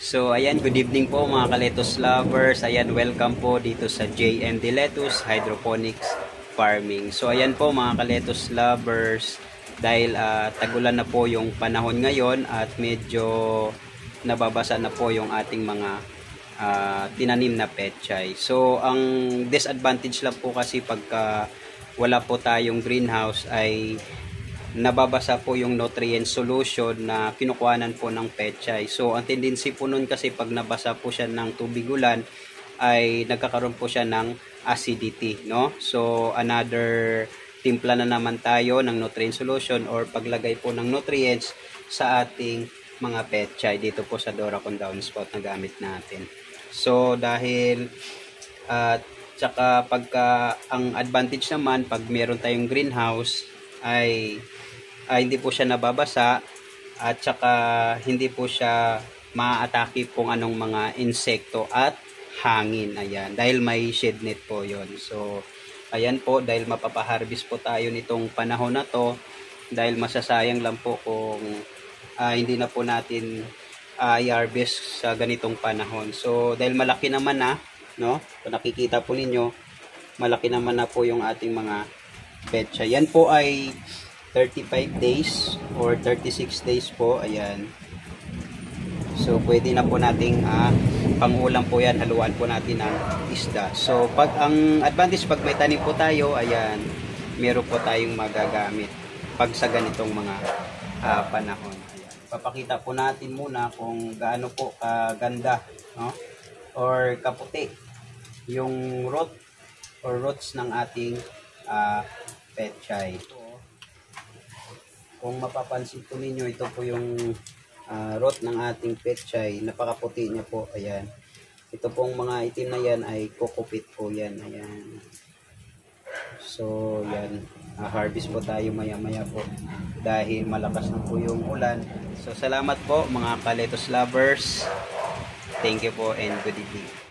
So ayan, good evening po mga ka-lettuce lovers. Ayan, welcome po dito sa JMD Lettuce Hydroponics Farming. So ayan po mga ka-lettuce lovers, dahil tagulan na po yung panahon ngayon at medyo nababasa na po yung ating mga tinanim na pechay. So ang disadvantage lang po kasi pagka wala po tayong greenhouse ay nababasa po yung nutrient solution na kinukuhanan po ng pechay. So ang tendency po nun kasi pag nabasa po siya ng tubig ulan ay nagkakaroon po siya ng acidity, no? So another timpla na naman tayo ng nutrient solution or paglagay po ng nutrients sa ating mga pechay dito po sa Doracon downspout na gamit natin. So dahil tsaka pagka ang advantage naman pag meron tayong greenhouse ay hindi po siya nababasa at saka hindi po siya maaatake kung anong mga insekto at hangin. Ayan, dahil may shade net po yon. So ayan po, dahil mapapaharvest po tayo nitong panahon na to, dahil masasayang lang po kung hindi na po natin i-harvest sa ganitong panahon. So dahil malaki naman na, no? Kung nakikita po ninyo, malaki naman na po yung ating mga pechay. Yan po ay 35 days or 36 days po. Ayan. So pwede na po nating pangulam po yan, haluan po natin ng isda. So pag ang advantage pag may tanim po tayo, ayan, meron po tayong magagamit pag sa ganitong mga panahon. Ayan. Papakita po natin muna kung gaano po kaganda, no? Or kaputi yung root or roots ng ating pechay. Kung mapapansin po ninyo, ito po yung root ng ating pechay. Napakaputi niya po. Ayan. Ito pong mga itim na yan ay kokopit po yan. Ayan. So, yan. Harvest po tayo maya-maya po dahil malakas na po yung ulan. So, salamat po mga ka-lettuce lovers. Thank you po and good evening.